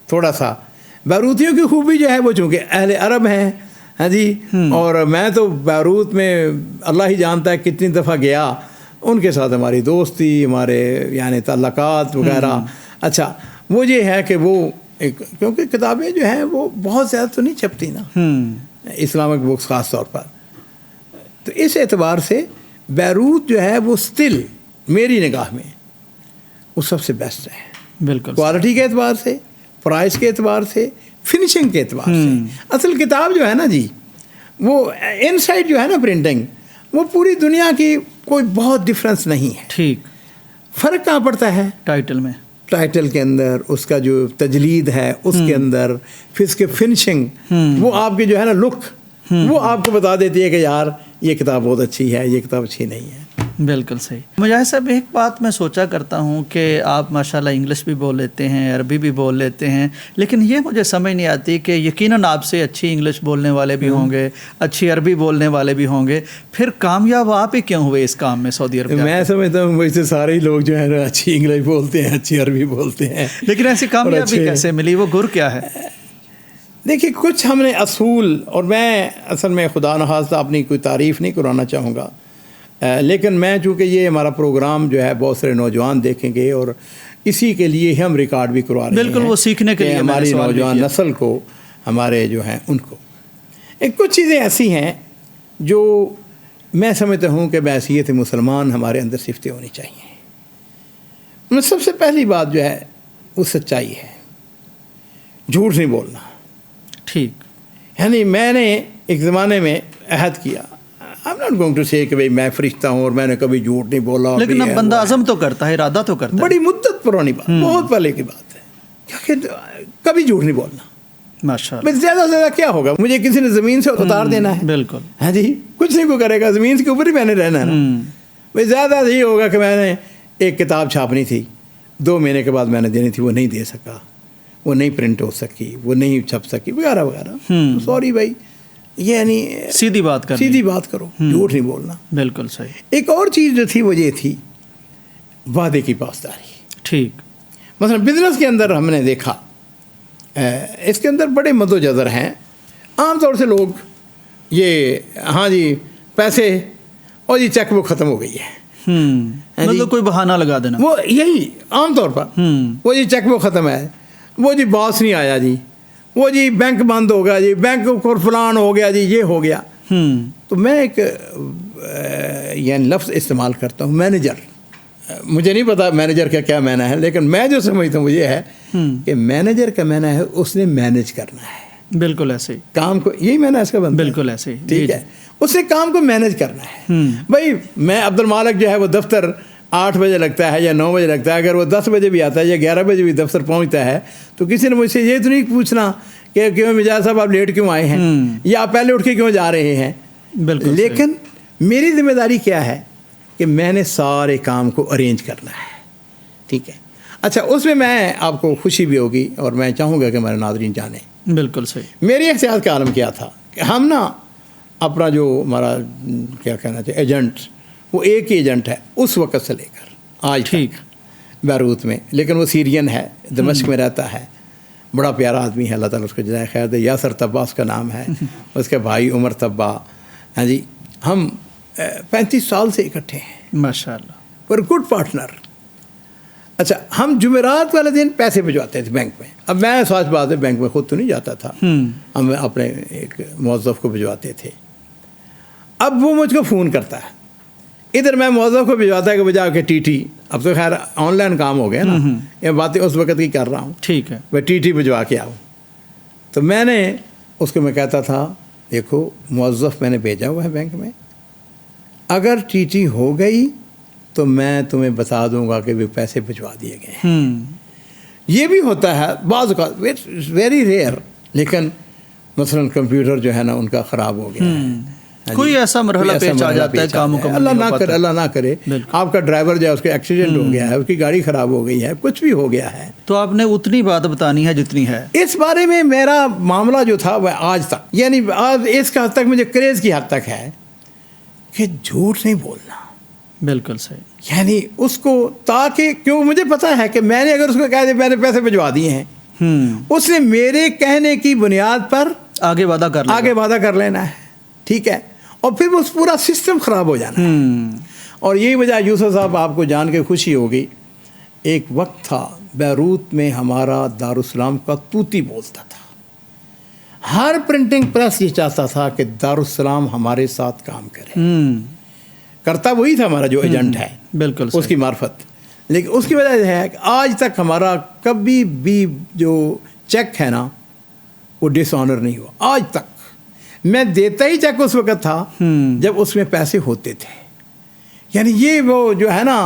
تھوڑا سا، بیروتیوں کی خوبی جو ہے وہ چونکہ اہل عرب ہیں، ہاں جی، اور میں تو بیروت میں اللہ ہی جانتا ہے کتنی دفعہ گیا، ان کے ساتھ ہماری دوستی، ہمارے یعنی تعلقات وغیرہ۔ اچھا، وہ یہ ہے کہ وہ کیونکہ کتابیں جو ہیں وہ بہت زیادہ تو نہیں چھپتی نا، اسلامک بکس خاص طور پر، تو اس اعتبار سے بیروت جو ہے وہ سٹل میری نگاہ میں وہ سب سے بیسٹ ہے، بالکل کوالٹی کے اعتبار سے، پرائس کے اعتبار سے، فنشنگ کے اعتبار سے۔ اصل کتاب جو ہے نا جی، وہ ان سائڈ جو ہے نا پرنٹنگ، وہ پوری دنیا کی کوئی بہت ڈفرینس نہیں ہے۔ ٹھیک، فرق کہاں پڑتا ہے؟ ٹائٹل میں، ٹائٹل کے اندر، اس کا جو تجلید ہے اس کے اندر، پھر اس کے فنشنگ، وہ آپ کی جو ہے نا لک، وہ آپ کو بتا دیتی ہے کہ یار یہ کتاب بہت اچھی ہے، یہ کتاب اچھی نہیں ہے۔ بالکل صحیح۔ مجاہد صاحب، ایک بات میں سوچا کرتا ہوں کہ آپ ماشاءاللہ انگلش بھی بول لیتے ہیں، عربی بھی بول لیتے ہیں، لیکن یہ مجھے سمجھ نہیں آتی کہ یقیناً آپ سے اچھی انگلش بولنے والے بھی ہوں گے، اچھی عربی بولنے والے بھی ہوں گے، پھر کامیاب آپ ہی کیوں ہوئے اس کام میں سعودی عرب؟ میں سمجھتا ہوں ویسے سارے ہی لوگ جو ہے نا اچھی انگلش بولتے ہیں، اچھی عربی بولتے ہیں، لیکن ایسی کامیابی کیسے ملی؟ وہ گر کیا ہے؟ دیکھیے، کچھ ہم نے اصول، اور میں اصل میں خدا نخواستہ اپنی کوئی تعریف نہیں کرانا چاہوں گا، لیکن میں چونکہ یہ ہمارا پروگرام جو ہے بہت سارے نوجوان دیکھیں گے، اور اسی کے لیے ہم ریکارڈ بھی کروا رہے ہیں، بالکل، وہ سیکھنے کے لیے ہماری نوجوان نسل کو، ہمارے جو ہیں ان کو کچھ چیزیں ایسی ہیں جو میں سمجھتا ہوں کہ بحیثیت مسلمان ہمارے اندر صفتیں ہونی چاہیے۔ میں سب سے پہلی بات جو ہے وہ سچائی ہے، جھوٹ نہیں بولنا۔ ٹھیک، یعنی میں نے ایک زمانے میں عہد کیا، I'm not going to say کہ بھئی میں فرشتہ ہوں اور میں نے کبھی جھوٹ نہیں بولا، لیکن اب بندہ عزم تو کرتا ہے، ارادہ تو کرتا ہے۔ بڑی مدت پرانی بات، بہت پہلے کی بات ہے کہ کبھی جھوٹ نہیں بولنا۔ ماشاءاللہ، زیادہ سے زیادہ کیا ہوگا؟ مجھے کسی نے زمین سے اتار دینا ہے، بالکل، ہاں جی، کچھ نہیں کو کرے گا، زمین کے اوپر ہی میں نے رہنا ہے نا۔ بھئی زیادہ یہی ہوگا کہ میں نے ایک کتاب چھاپنی تھی، 2 مہینے کے بعد میں نے دینی تھی، وہ نہیں دے سکا، وہ نہیں پرنٹ ہو سکی، وہ نہیں چھپ سکی، وغیرہ وغیرہ۔ سوری بھائی، یعنی سیدھی بات کرو، جھوٹ نہیں بولنا۔ بالکل صحیح۔ ایک اور چیز جو تھی وہ یہ تھی وعدے کی پاسداری۔ ٹھیک، مثلا بزنس کے اندر ہم نے دیکھا، اس کے اندر بڑے مد و جزر ہیں۔ عام طور سے لوگ یہ، ہاں جی پیسے، اور یہ چیک بک ختم ہو گئی ہے، مطلب کوئی بہانہ لگا دینا، وہ یہی عام طور پر، وہ جی چیک بک ختم ہے، وہ جی باس نہیں آیا جی، وہ جی بینک بند ہو گیا جی، بینک کو فلان ہو گیا جی، یہ ہو گیا۔ تو میں ایک یعنی لفظ استعمال کرتا ہوں، مینیجر۔ مجھے نہیں پتا مینیجر کا کیا معنی ہے، لیکن میں جو سمجھتا ہوں وہ یہ ہے کہ مینیجر کا معنی ہے اس نے مینیج کرنا ہے، بالکل ایسے ہی کام کو، یہی معنی ہے اس کا بنتا ہے، بالکل ایسے ہی، ٹھیک ہے، اس نے کام کو مینیج کرنا ہے۔ بھائی میں عبد المالک جو ہے وہ دفتر 8 بجے لگتا ہے یا 9 بجے لگتا ہے، اگر وہ 10 بجے بھی آتا ہے یا 11 بجے بھی دفتر پہنچتا ہے، تو کسی نے مجھ سے یہ تو نہیں پوچھنا کہ کیوں مجاز صاحب آپ لیٹ کیوں آئے ہیں، یا آپ پہلے اٹھ کے کیوں جا رہے ہیں۔ بالکل، لیکن میری ذمہ داری کیا ہے کہ میں نے سارے کام کو ارینج کرنا ہے، ٹھیک ہے۔ اچھا، اس میں آپ کو خوشی بھی ہوگی، اور میں چاہوں گا کہ ہمارے ناظرین جانیں، بالکل صحیح، میری احتیاط کا عالم کیا تھا کہ ہم نا اپنا جو ہمارا کیا کہنا چاہیے ایجنٹ، وہ ایک ہی ایجنٹ ہے اس وقت سے لے کر آج ٹھیک بیروت میں، لیکن وہ سیرین ہے، دمشق میں رہتا ہے، بڑا پیارا آدمی ہے، اللہ تعالیٰ اس کو جزائے خیر دے۔ یاسر طبا اس کا نام ہے، اس کے بھائی عمر طبا، ہاں جی، ہم 35 سال سے اکٹھے ہیں، ماشاءاللہ، پر گڈ پارٹنر۔ اچھا، ہم جمعرات والے دن پیسے بھجواتے تھے بینک میں، اب میں سچ بات ہے بینک میں خود تو نہیں جاتا تھا، ہم اپنے ایک موظف کو بھجواتے تھے. اب وہ مجھ کو فون کرتا ہے، ادھر میں موظف کو بھجواتا ہے کہ بجا کے ٹی ٹی، اب تو خیر آن لائن کام ہو گیا نا، یہ باتیں اس وقت کی کر رہا ہوں، ٹھیک ہے، میں ٹی ٹی بھجوا کے آؤں. تو میں نے اس کو میں کہتا تھا دیکھو موظف میں نے بھیجا ہوا ہے بینک میں، اگر ٹی ٹی ہو گئی تو میں تمہیں بتا دوں گا کہ وہ پیسے بھجوا دیے گئے ہیں. یہ بھی ہوتا ہے بعض اوقات، ویری ریئر، لیکن مثلاً کمپیوٹر جو ہے نا ان کا خراب ہو گیا ہے، کوئی ایسا مرحلہ پیش آ جاتا ہے کام مکمل اللہ نہ کرے، اللہ نہ کرے، آپ کا ڈرائیور جو ہے اس کا ایکسیڈنٹ ہو گیا ہے، اس کی گاڑی خراب ہو گئی ہے، کچھ بھی ہو گیا ہے، تو آپ نے اتنی بات بتانی ہے جتنی ہے. اس بارے میں میرا معاملہ جو تھا وہ آج تک، یعنی آج اس کا حد تک مجھے کریز کی حد تک ہے کہ جھوٹ نہیں بولنا. بالکل صحیح. یعنی اس کو، تاکہ کیوں مجھے پتا ہے کہ میں نے اگر اس کو کہہ دیا میں نے پیسے بھجوا دیے ہیں، اس نے میرے کہنے کی بنیاد پر آگے وعدہ کر لینا ہے، ٹھیک ہے، اور پھر وہ پورا سسٹم خراب ہو جانا ہے. اور یہی وجہ یوسف صاحب آپ کو جان کے خوشی ہوگی، ایک وقت تھا بیروت میں ہمارا دارالسلام کا طوطی بولتا تھا، ہر پرنٹنگ پریس یہ چاہتا تھا کہ دارالسلام ہمارے ساتھ کام کرے، کرتا وہی تھا ہمارا جو ایجنٹ ہے، بالکل اس کی معرفت. لیکن اس کی وجہ یہ ہے کہ آج تک ہمارا کبھی بھی جو چیک ہے نا وہ ڈس آنر نہیں ہوا آج تک. میں دیتا ہی چیک اس وقت تھا جب اس میں پیسے ہوتے تھے. یعنی یہ وہ جو ہے نا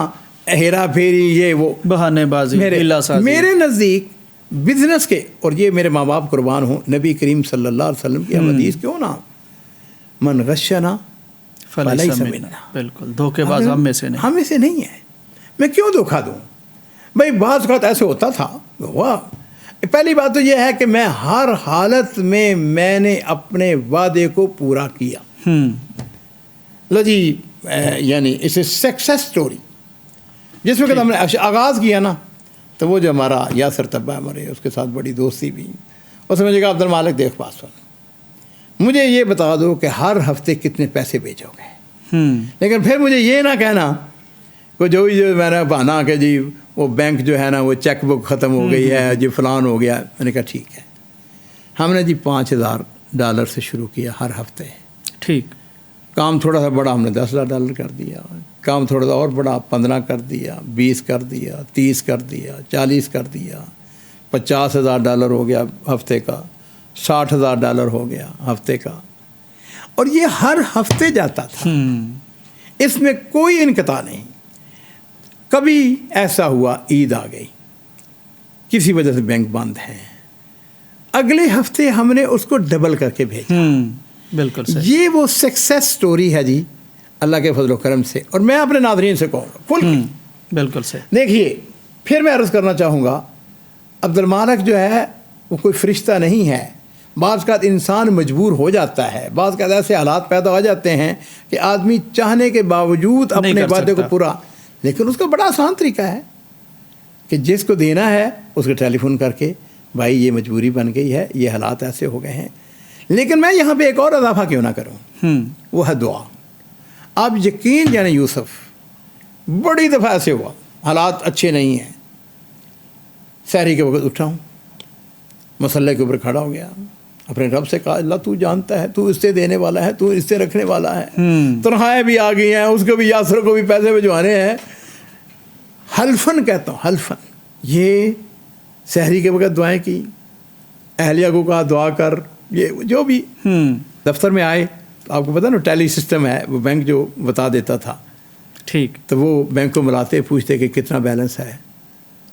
ہیرا پھیری، یہ وہ بہانے بازی، میرے نزدیک بزنس کے، اور یہ میرے ماں باپ قربان ہوں، نبی کریم صلی اللہ علیہ وسلم کی حدیث کیوں نا، من غشنا فلیس منا، بالکل دھوکے باز ہم میں سے نہیں ہے. میں کیوں دھوکا دوں بھائی؟ بعض وقت ایسے ہوتا تھا. پہلی بات تو یہ ہے کہ میں ہر حالت میں نے اپنے وعدے کو پورا کیا. لو جی، یعنی اس اے سکسیس سٹوری. جس وقت ہم نے آغاز کیا نا، تو وہ جو ہمارا یاسر طبہ ہمارے، اس کے ساتھ بڑی دوستی بھی، اور سمجھے گا عبد المالک دیکھ پاس مجھے یہ بتا دو کہ ہر ہفتے کتنے پیسے بھیجو گے. لیکن پھر مجھے یہ نہ کہنا کہ جو میں نے بہانا کہ جی وہ بینک جو ہے نا وہ چیک بک ختم ہو گئی ہے، جی فلان ہو گیا. میں نے کہا ٹھیک ہے. ہم نے جی $5000 سے شروع کیا ہر ہفتے. ٹھیک. کام تھوڑا سا بڑا ہم نے $10,000 کر دیا، کام تھوڑا سا اور بڑا 15 کر دیا، 20 کر دیا، 30 کر دیا، 40 کر دیا، $50,000 ہو گیا ہفتے کا، $60,000 ہو گیا ہفتے کا. اور یہ ہر ہفتے جاتا تھا، اس میں کوئی انقطاع نہیں. کبھی ایسا ہوا عید آ گئی، کسی وجہ سے بینک بند ہے، اگلے ہفتے ہم نے اس کو ڈبل کر کے بھیجا. بالکل صحیح. یہ وہ سکسیس سٹوری ہے جی، اللہ کے فضل و کرم سے. اور میں اپنے ناظرین سے کہوں گا فل بالکل صحیح. دیکھیے، پھر میں عرض کرنا چاہوں گا، عبد المالک جو ہے وہ کوئی فرشتہ نہیں ہے. بعض اوقات انسان مجبور ہو جاتا ہے، بعض اوقات ایسے حالات پیدا ہو جاتے ہیں کہ آدمی چاہنے کے باوجود اپنے وعدے کو پورا، لیکن اس کا بڑا آسان طریقہ ہے کہ جس کو دینا ہے اس کو ٹیلی فون کر کے، بھائی یہ مجبوری بن گئی ہے، یہ حالات ایسے ہو گئے ہیں. لیکن میں یہاں پہ ایک اور اضافہ کیوں نہ کروں، وہ ہے دعا. آپ یقین جانے یوسف، بڑی دفعہ ایسے ہوا، حالات اچھے نہیں ہیں، سحری کے وقت اٹھا ہوں، مصلی کے اوپر کھڑا ہو گیا، اپنے رب سے کہا اللہ تو جانتا ہے، تو اس سے دینے والا ہے، تو اس سے رکھنے والا ہے. تنخواہیں بھی آ گئی ہیں، اس کو بھی، یاسر کو بھی پیسے بھجوانے ہیں. حلفن کہتا ہوں، حلفن. یہ سحری کے وقت دعائیں کی، اہلیہ کو کہا دعا کر، یہ جو بھی دفتر میں آئے تو آپ کو پتہ نا ٹیلی سسٹم ہے، وہ بینک جو بتا دیتا تھا. ٹھیک. تو وہ بینک کو ملاتے پوچھتے کہ کتنا بیلنس ہے.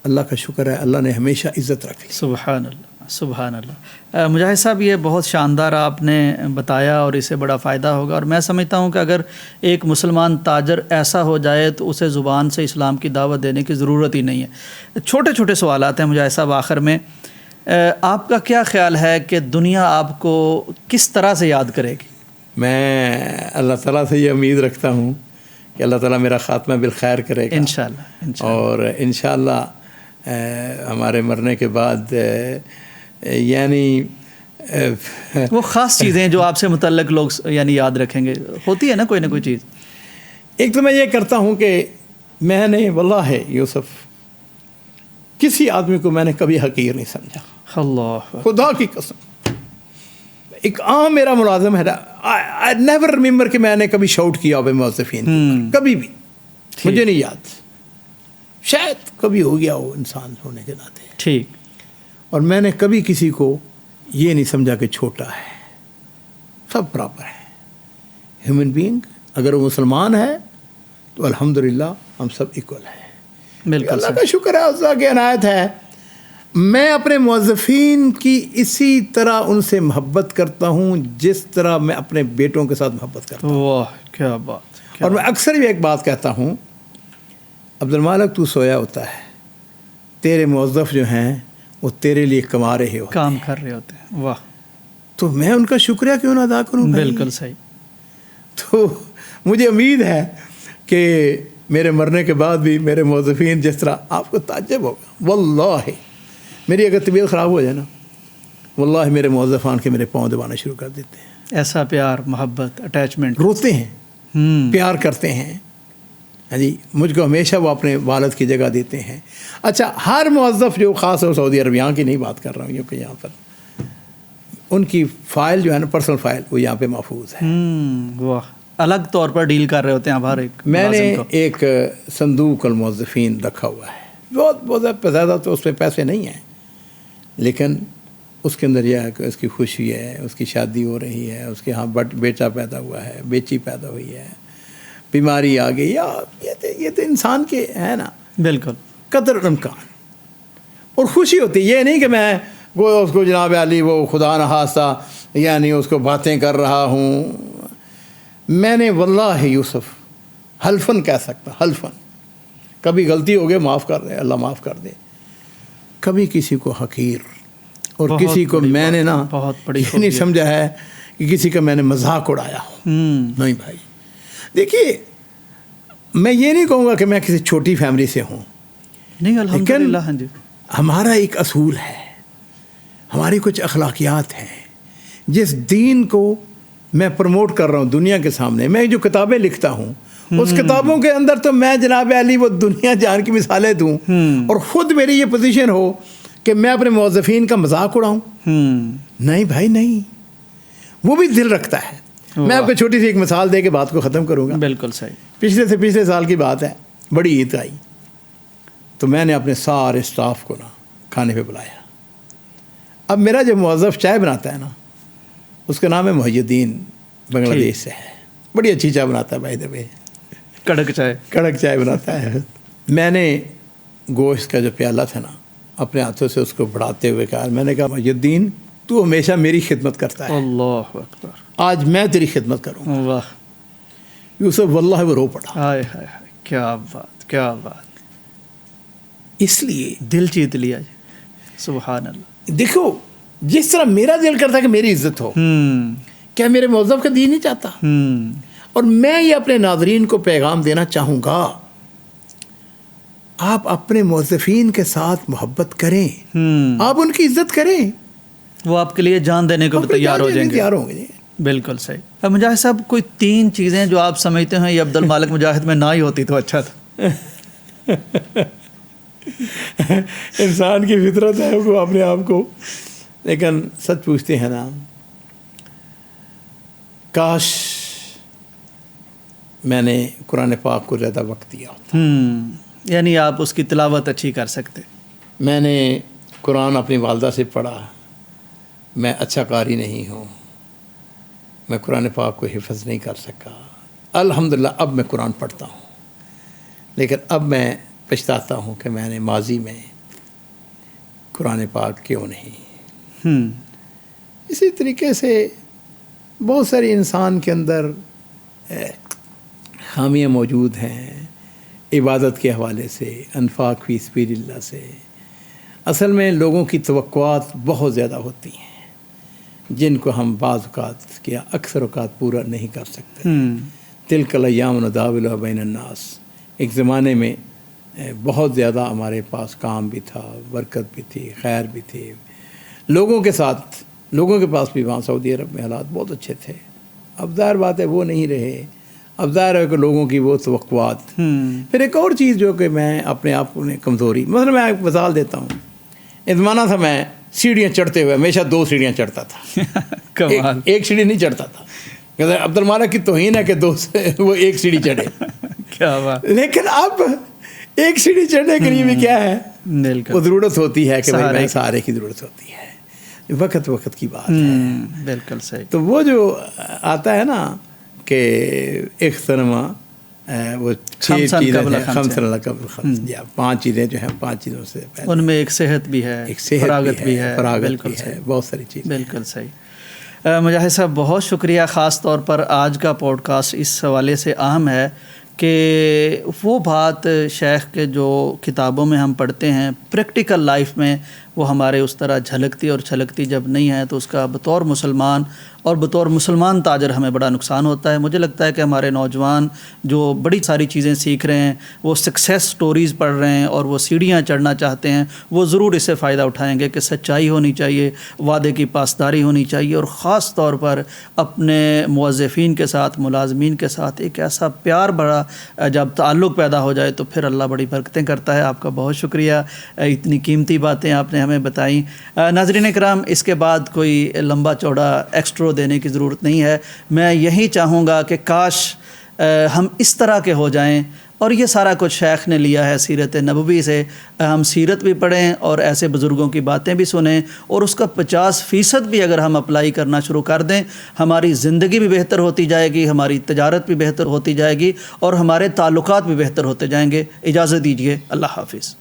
اللہ کا شکر ہے، اللہ نے ہمیشہ عزت رکھی. سبحان اللہ، سبحان اللہ. مجاہد صاحب، یہ بہت شاندار آپ نے بتایا اور اسے بڑا فائدہ ہوگا. اور میں سمجھتا ہوں کہ اگر ایک مسلمان تاجر ایسا ہو جائے تو اسے زبان سے اسلام کی دعوت دینے کی ضرورت ہی نہیں ہے. چھوٹے چھوٹے سوالات ہیں مجاہد صاحب آخر میں. آپ کا کیا خیال ہے کہ دنیا آپ کو کس طرح سے یاد کرے گی؟ میں اللہ تعالیٰ سے یہ امید رکھتا ہوں کہ اللہ تعالیٰ میرا خاتمہ بالخیر کرے گا انشاءاللہ. اور انشاءاللہ ہمارے مرنے کے بعد یعنی وہ خاص چیزیں جو آپ سے متعلق لوگ یعنی یاد رکھیں گے، ہوتی ہے نا کوئی نہ کوئی چیز. ایک تو میں یہ کرتا ہوں کہ میں نے واللہ ہے یوسف، کسی آدمی کو میں نے کبھی حقیر نہیں سمجھا. اللہ خدا کی قسم. ایک عام میرا ملازم ہے, آئی نیور ریممبر کہ میں نے کبھی شاؤٹ کیا ہو موظفین کی, کبھی بھی مجھے نہیں یاد. شاید کبھی ہو گیا ہو انسان ہونے کے ناطے, ٹھیک. اور میں نے کبھی کسی کو یہ نہیں سمجھا کہ چھوٹا ہے, سب برابر ہے. ہیومن بینگ اگر وہ مسلمان ہے تو الحمدللہ ہم سب ایکول ہیں. بالکل اللہ کا شکر ہے, اللہ کی عنایت ہے. میں اپنے موظفین کی اسی طرح ان سے محبت کرتا ہوں جس طرح میں اپنے بیٹوں کے ساتھ محبت کرتا ہوں. واہ کیا بات. اور میں اکثر بھی ایک بات کہتا ہوں, عبد المالک تو سویا ہوتا ہے, تیرے موظف جو ہیں وہ تیرے لیے کما رہے ہوتے ہیں, کام کر رہے ہوتے ہیں. واہ. تو میں ان کا شکریہ کیوں نہ ادا کروں؟ بالکل صحیح. تو مجھے امید ہے کہ میرے مرنے کے بعد بھی میرے موظفین جس طرح, آپ کو تعجب ہوگا واللہ, میری اگر طبیعت خراب ہو جائے نا, واللہ میرے موظفان کے میرے پاؤں دبانا شروع کر دیتے ہیں. ایسا پیار, محبت, اٹیچمنٹ. روتے ہیں, پیار کرتے ہیں. ہاں جی, مجھ کو ہمیشہ وہ اپنے والد کی جگہ دیتے ہیں. اچھا, ہر موظف جو خاص طور سعودی عرب, یہاں کی نہیں بات کر رہا ہوں کیونکہ یہاں پر ان کی فائل جو ہے نا, پرسنل فائل, وہ یہاں پہ محفوظ ہے. واہ, الگ طور پر ڈیل کر رہے ہوتے ہیں آپ ہر ایک. میں نے ایک صندوق الموظفین رکھا ہوا ہے, بہت زیادہ تو اس پہ پیسے نہیں ہیں, لیکن اس کے اندر یہ ہے کہ اس کی خوشی ہے, اس کی شادی ہو رہی ہے, اس کے ہاں بیٹا پیدا ہوا ہے, بیٹی پیدا ہوئی ہے, بیماری آ گئی, یا یہ تو انسان کے ہے نا. بالکل. قدر امکان اور خوشی ہوتی ہے. یہ نہیں کہ میں وہ اس کو جناب علی وہ خدا نخواستہ یعنی اس کو باتیں کر رہا ہوں. میں نے واللہ یوسف حلفن کہہ سکتا, حلفن, کبھی غلطی ہو گئی معاف کر دے, اللہ معاف کر دے. کبھی کسی کو حقیر اور کسی کو میں نے نا بہت بڑی یہ نہیں سمجھا ہے کہ کسی کا میں نے مذاق اڑایا ہو. نہیں بھائی, دیکھیے میں یہ نہیں کہوں گا کہ میں کسی چھوٹی فیملی سے ہوں, نہیں الحمدللہ. ہاں جی, ہمارا ایک اصول ہے, ہماری کچھ اخلاقیات ہیں. جس دین کو میں پروموٹ کر رہا ہوں دنیا کے سامنے, میں جو کتابیں لکھتا ہوں اس کتابوں کے اندر تو میں جناب علی وہ دنیا جان کی مثالیں دوں, اور خود میری یہ پوزیشن ہو کہ میں اپنے موظفین کا مذاق اڑاؤں. نہیں بھائی نہیں, وہ بھی دل رکھتا ہے. میں آپ کو چھوٹی سی ایک مثال دے کے بات کو ختم کروں گا. بالکل صحیح. پچھلے سال کی بات ہے, بڑی عید آئی تو میں نے اپنے سارے اسٹاف کو نا کھانے پہ بلایا. اب میرا جو موظف چائے بناتا ہے نا, اس کا نام ہے محی الدین, بنگلہ دیش سے ہے, بڑی اچھی چائے بناتا ہے, بھائی دبے کڑک چائے بناتا ہے. میں نے گوشت کا جو پیالہ تھا نا اپنے ہاتھوں سے اس کو بڑھاتے ہوئے کہا, میں نے کہا محی الدین تو ہمیشہ میری خدمت کرتا ہے, اللہ اکبر, آج میں تیری خدمت کروں گا. واہ. یوسف واللہ وہ رو پڑا. ہائے ہائے ہائے, کیا بات کیا بات. اس لیے دل جیت لیا جی, سبحان اللہ. دیکھو جس طرح میرا دل کرتا ہے کہ میری عزت ہو, کیا میرے موظف کا دین نہیں چاہتا؟ اور میں یہ اپنے ناظرین کو پیغام دینا چاہوں گا, آپ اپنے موظفین کے ساتھ محبت کریں, آپ ان کی عزت کریں, وہ آپ کے لیے جان دینے کو تیار ہو جائیں گے. بالکل صحیح. اب مجاہد صاحب کوئی 3 چیزیں جو آپ سمجھتے ہیں یہ عبد المالک مجاہد میں نہ ہی ہوتی تو اچھا تھا. انسان کی فطرت ہے وہ اپنے آپ کو, لیکن سچ پوچھتے ہیں نا, کاش میں نے قرآن پاک کو زیادہ وقت دیا ہوتا. یعنی آپ اس کی تلاوت اچھی کر سکتے. میں نے قرآن اپنی والدہ سے پڑھا, میں اچھا قاری نہیں ہوں, میں قرآن پاک کو حفظ نہیں کر سکا. الحمدللہ اب میں قرآن پڑھتا ہوں, لیکن اب میں پچھتاتا ہوں کہ میں نے ماضی میں قرآن پاک کیوں نہیں. اسی طریقے سے بہت ساری انسان کے اندر خامیاں موجود ہیں, عبادت کے حوالے سے, انفاق فی سبیل اللہ سے. اصل میں لوگوں کی توقعات بہت زیادہ ہوتی ہیں جن کو ہم بعض اوقات یا اکثر اوقات پورا نہیں کر سکتے. تلک الایام نداولها بین الناس, ایک زمانے میں بہت زیادہ ہمارے پاس کام بھی تھا, برکت بھی تھی, خیر بھی تھی, لوگوں کے ساتھ, لوگوں کے پاس بھی وہاں سعودی عرب میں حالات بہت اچھے تھے. اب ظاہر بات ہے وہ نہیں رہے. اب ظاہر ہے کہ لوگوں کی وہ توقعات. پھر ایک اور چیز جو کہ میں اپنے آپ کو کمزوری, مثلا میں ایک مثال دیتا ہوں. ایک زمانہ تھا میں سیڑھیاں چڑھتے ہوئے ہمیشہ 2 سیڑھیاں چڑھتا تھا. کمال. ایک سیڑھی نہیں چڑھتا تھا. کہتے ہیں عبد المالک کی توہین ہے کہ 2 سے وہ 1 سیڑھی چڑھے. کیا بات. لیکن اب 1 سیڑھی چڑھنے کے لیے بھی کیا ہے, بالکل وہ ضرورت ہوتی ہے کہ بھائی سہارے کی ضرورت ہوتی ہے. وقت کی بات ہے. بالکل صحیح. تو وہ جو آتا ہے نا کہ اختنما وہ 6 چیزیں خمس یا 5 چیزیں جو ہیں 5 چیزوں سے پہلے ان میں ایک صحت بھی ہے, ایک صحت فراغت بھی ہے. بالکل ہے, بہت ساری چیزیں. بالکل صحیح. مجاہد صاحب بہت شکریہ. خاص طور پر آج کا پوڈ کاسٹ اس حوالے سے اہم ہے کہ وہ بات شیخ کے جو کتابوں میں ہم پڑھتے ہیں پریکٹیکل لائف میں وہ ہمارے اس طرح جھلکتی اور چھلکتی جب نہیں ہے تو اس کا بطور مسلمان اور بطور مسلمان تاجر ہمیں بڑا نقصان ہوتا ہے. مجھے لگتا ہے کہ ہمارے نوجوان جو بڑی ساری چیزیں سیکھ رہے ہیں, وہ سکسیس سٹوریز پڑھ رہے ہیں اور وہ سیڑھیاں چڑھنا چاہتے ہیں, وہ ضرور اس سے فائدہ اٹھائیں گے کہ سچائی ہونی چاہیے, وعدے کی پاسداری ہونی چاہیے, اور خاص طور پر اپنے موظفین کے ساتھ, ملازمین کے ساتھ ایک ایسا پیار بڑا جب تعلق پیدا ہو جائے تو پھر اللہ بڑی برکتیں کرتا ہے. آپ کا بہت شکریہ, اتنی قیمتی باتیں آپ نے ہمیں بتائیں. ناظرین کرام, اس کے بعد کوئی لمبا چوڑا ایکسٹرو دینے کی ضرورت نہیں ہے. میں یہی چاہوں گا کہ کاش ہم اس طرح کے ہو جائیں, اور یہ سارا کچھ شیخ نے لیا ہے سیرت نبوی سے. ہم سیرت بھی پڑھیں اور ایسے بزرگوں کی باتیں بھی سنیں, اور اس کا 50% بھی اگر ہم اپلائی کرنا شروع کر دیں, ہماری زندگی بھی بہتر ہوتی جائے گی, ہماری تجارت بھی بہتر ہوتی جائے گی, اور ہمارے تعلقات بھی بہتر ہوتے جائیں گے. اجازت دیجیے. اللہ حافظ.